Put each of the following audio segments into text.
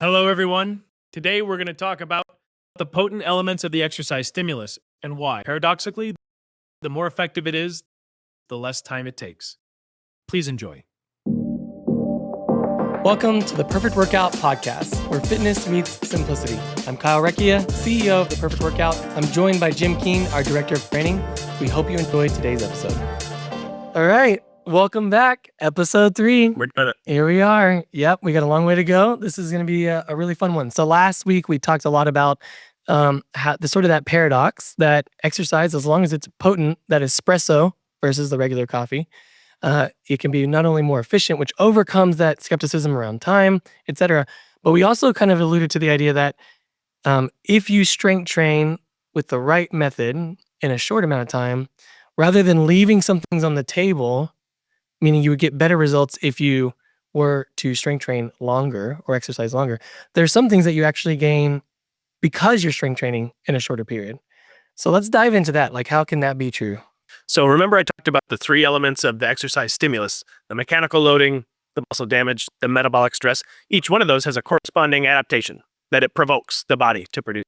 Hello, everyone. Today, we're going to talk about the potent elements of the exercise stimulus and why. Paradoxically, the more effective it is, the less time it takes. Please enjoy. Welcome to the Perfect Workout Podcast, where fitness meets simplicity. I'm Kyle Recchia, CEO of The Perfect Workout. I'm joined by Jim Keene, our Director of Training. We hope you enjoyed today's episode. All right. Welcome back. Episode 3. We're doing it. Here we are. Yep, we got a long way to go. This is going to be a really fun one. So last week we talked a lot about how that paradox that exercise, as long as it's potent, that espresso versus the regular coffee, it can be not only more efficient, which overcomes that skepticism around time, etc. But we also kind of alluded to the idea that if you strength train with the right method in a short amount of time, rather than leaving some things on the table, meaning you would get better results if you were to strength train longer or exercise longer, there's some things that you actually gain because you're strength training in a shorter period. So let's dive into that. Like, how can that be true? So remember I talked about the 3 elements of the exercise stimulus: the mechanical loading, the muscle damage, the metabolic stress. Each one of those has a corresponding adaptation that it provokes the body to produce.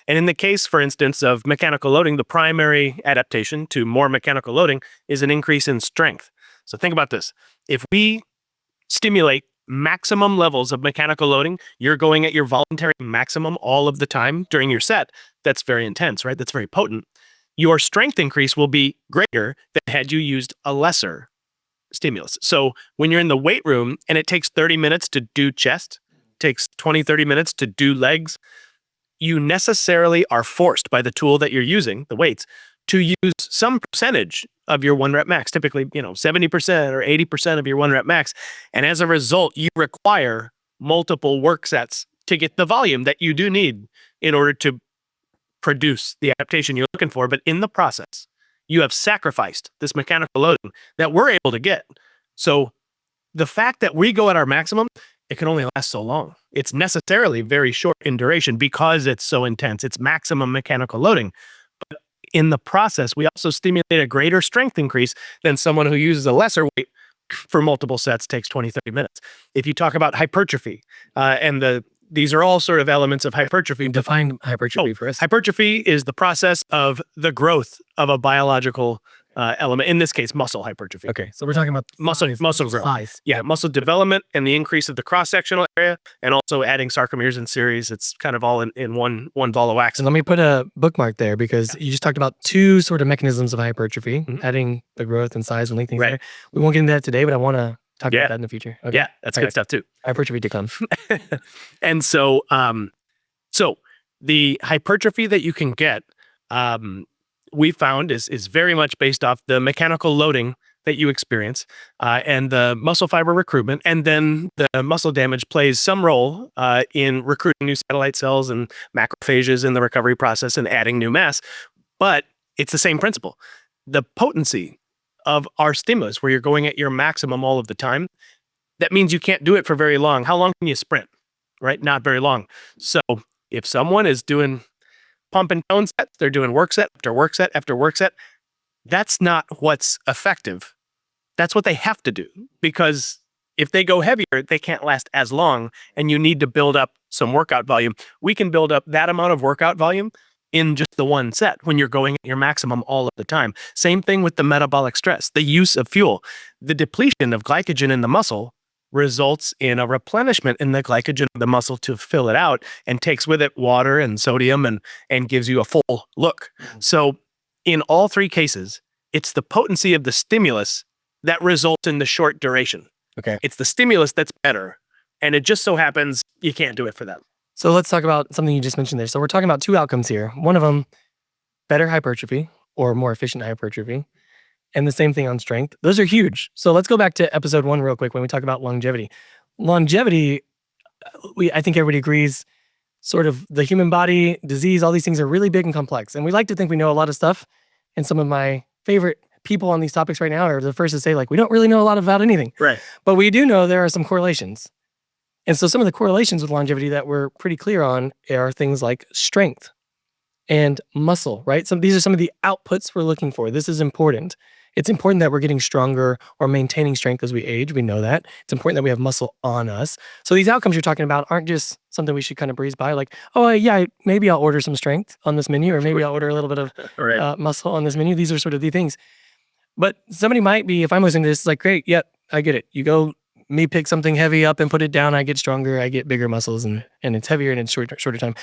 And in the case, for instance, of mechanical loading, the primary adaptation to more mechanical loading is an increase in strength. So think about this. If we stimulate maximum levels of mechanical loading, you're going at your voluntary maximum all of the time during your set. That's very intense, right? That's very potent. Your strength increase will be greater than had you used a lesser stimulus. So when you're in the weight room and it takes 30 minutes to do chest, takes 20, 30 minutes to do legs, you necessarily are forced by the tool that you're using, the weights, to use some percentage of your 1 rep max, typically, 70% or 80% of your 1 rep max. And as a result, you require multiple work sets to get the volume that you do need in order to produce the adaptation you're looking for. But in the process, you have sacrificed this mechanical loading that we're able to get. So the fact that we go at our maximum, it can only last so long. It's necessarily very short in duration because it's so intense. It's maximum mechanical loading. But in the process, we also stimulate a greater strength increase than someone who uses a lesser weight for multiple sets, takes 20, 30 minutes. If you talk about hypertrophy, these are all sort of elements of hypertrophy. Define hypertrophy for us. Hypertrophy is the process of the growth of a biological element, in this case, muscle hypertrophy. Okay, so we're talking about Muscle growth. size. Yeah, muscle development and the increase of the cross-sectional area, and also adding sarcomeres in series. It's kind of all in one ball of wax. And let me put a bookmark there because you just talked about 2 sort of mechanisms of hypertrophy, adding the growth and size and lengthening. Right. There. We won't get into that today, but I want to talk about that in the future. Okay. Yeah, that's good stuff too. Hypertrophy to come. And so the hypertrophy that you can get, we found is very much based off the mechanical loading that you experience and the muscle fiber recruitment. And then the muscle damage plays some role in recruiting new satellite cells and macrophages in the recovery process and adding new mass. But it's the same principle. The potency of our stimulus, where you're going at your maximum all of the time, that means you can't do it for very long. How long can you sprint? Right? Not very long. So if someone is doing pump and tone sets, they're doing work set after work set after work set, that's not what's effective. That's what they have to do, because if they go heavier, they can't last as long, and you need to build up some workout volume. We can build up that amount of workout volume in just the one set when you're going at your maximum all of the time. Same thing with the metabolic stress, the use of fuel. The depletion of glycogen in the muscle results in a replenishment in the glycogen of the muscle to fill it out, and takes with it water and sodium and gives you a full look. So in all 3 cases, it's the potency of the stimulus that results in the short duration. Okay. It's the stimulus that's better, and it just so happens you can't do it for that. So let's talk about something you just mentioned there. So we're talking about 2 outcomes here. One of them, better hypertrophy or more efficient hypertrophy. And the same thing on strength. Those are huge. So let's go back to episode 1 real quick when we talk about longevity. Longevity, I think everybody agrees, sort of the human body, disease, all these things are really big and complex. And we like to think we know a lot of stuff. And some of my favorite people on these topics right now are the first to say, like, we don't really know a lot about anything. Right. But we do know there are some correlations. And so some of the correlations with longevity that we're pretty clear on are things like strength and muscle, right? These are some of the outputs we're looking for. This is important. It's important that we're getting stronger or maintaining strength as we age. We know that. It's important that we have muscle on us. So these outcomes you're talking about aren't just something we should kind of breeze by? Like, oh, yeah, maybe I'll order some strength on this menu, or maybe I'll order a little bit of Right. muscle on this menu. These are sort of the things. But somebody might be, if I'm listening to this, like, great, yep, I get it. You go, me pick something heavy up and put it down, I get stronger, I get bigger muscles, and it's heavier and it's shorter time.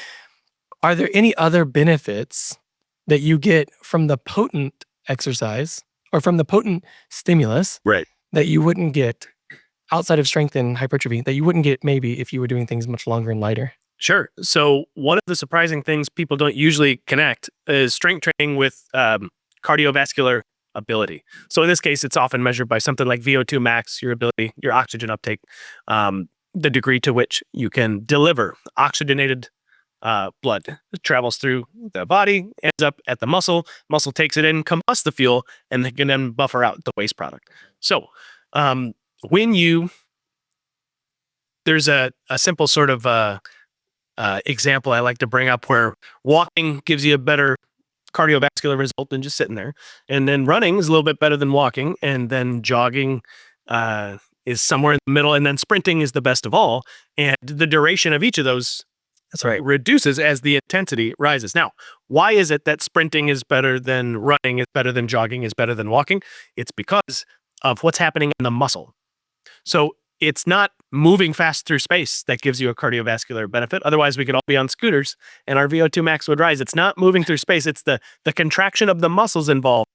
Are there any other benefits that you get from the potent exercise or from the potent stimulus Right. that you wouldn't get outside of strength and hypertrophy, that you wouldn't get maybe if you were doing things much longer and lighter? Sure. So one of the surprising things people don't usually connect is strength training with cardiovascular ability. So in this case, it's often measured by something like VO2 max, your ability, your oxygen uptake, the degree to which you can deliver oxygenated blood. It travels through the body, ends up at the muscle takes it in, combusts the fuel, and they can then buffer out the waste product. So there's a simple sort of example I like to bring up where walking gives you a better cardiovascular result than just sitting there, and then running is a little bit better than walking, and then jogging is somewhere in the middle, and then sprinting is the best of all, and the duration of each of those reduces as the intensity rises. Now, why is it that sprinting is better than running, is better than jogging, is better than walking? It's because of what's happening in the muscle. So it's not moving fast through space that gives you a cardiovascular benefit. Otherwise, we could all be on scooters and our VO2 max would rise. It's not moving through space. It's the contraction of the muscles involved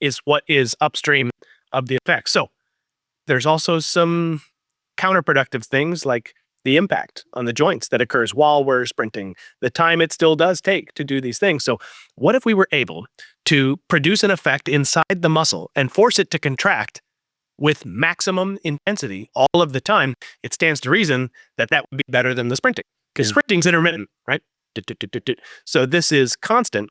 is what is upstream of the effect. So there's also some counterproductive things like the impact on the joints that occurs while we're sprinting, the time it still does take to do these things. So what if we were able to produce an effect inside the muscle and force it to contract with maximum intensity all of the time? It stands to reason that that would be better than the sprinting, because sprinting's intermittent, right? So this is constant.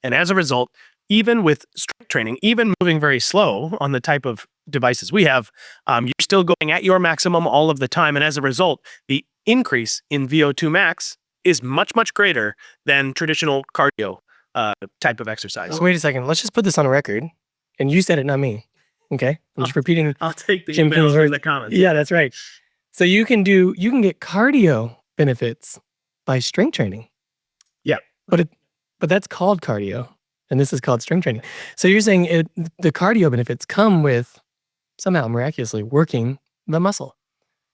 And as a result, even with strength training, even moving very slow on the type of devices we have, you're still going at your maximum all of the time. And as a result, the increase in VO2 max is much, much greater than traditional cardio type of exercise. So wait a second. Let's just put this on record. And you said it, not me. Okay? I'm just repeating. I'll take the Jim emails King's in the comments. Yeah, that's right. So you can get cardio benefits by strength training. Yeah. But that's called cardio, and this is called strength training. So you're saying the cardio benefits come with somehow miraculously working the muscle.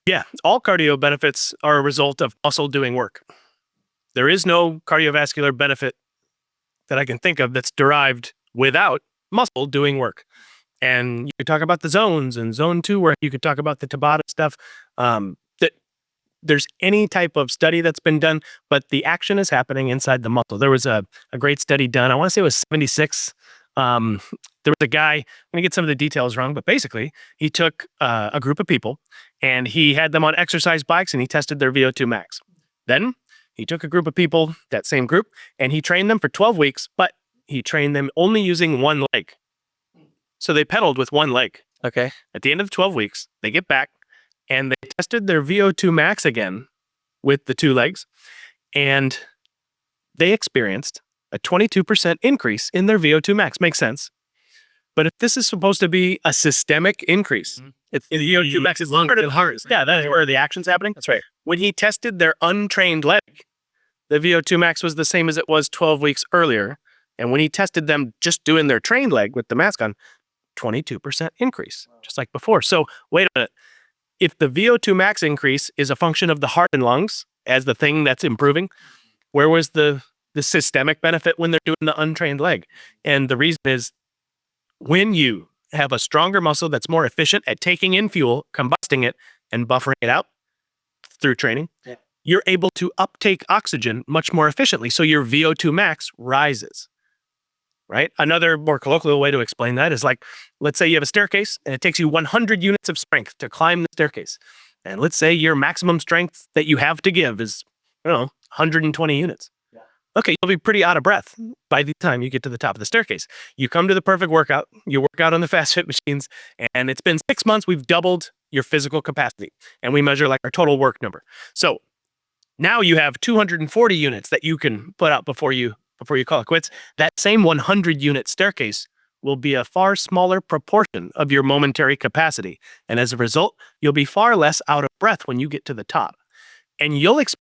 Yeah, all cardio benefits are a result of muscle doing work. There is no cardiovascular benefit that I can think of that's derived without muscle doing work. And you could talk about the zones and zone 2, where you could talk about the Tabata stuff. That there's any type of study that's been done, but the action is happening inside the muscle. There was a great study done, I want to say it was 76. There was a guy, I'm going to get some of the details wrong, but basically he took a group of people and he had them on exercise bikes and he tested their VO2 max. Then he took a group of people, that same group, and he trained them for 12 weeks, but he trained them only using one leg. So they pedaled with one leg. Okay. At the end of 12 weeks, they get back and they tested their VO2 max again with the two legs, and they experienced a 22% increase in their VO2 max. Makes sense. But if this is supposed to be a systemic increase, it's the VO2 max is longer than heart. Yeah, that is where the action's happening. That's right. When he tested their untrained leg, the VO2 max was the same as it was 12 weeks earlier. And when he tested them just doing their trained leg with the mask on, 22% increase, just like before. So wait a minute. If the VO2 max increase is a function of the heart and lungs as the thing that's improving, where was the systemic benefit when they're doing the untrained leg? And the reason is, when you have a stronger muscle that's more efficient at taking in fuel, combusting it, and buffering it out through training, you're able to uptake oxygen much more efficiently. So your VO2 max rises. Right? Another more colloquial way to explain that is like, let's say you have a staircase and it takes you 100 units of strength to climb the staircase. And let's say your maximum strength that you have to give is, 120 units. Yeah. Okay, you'll be pretty out of breath by the time you get to the top of the staircase. You come to the perfect workout, you work out on the fast fit machines, and it's been 6 months, we've doubled your physical capacity. And we measure like our total work number. So now you have 240 units that you can put out before you call it quits. That same 100 unit staircase will be a far smaller proportion of your momentary capacity. And as a result, you'll be far less out of breath when you get to the top. And you'll experience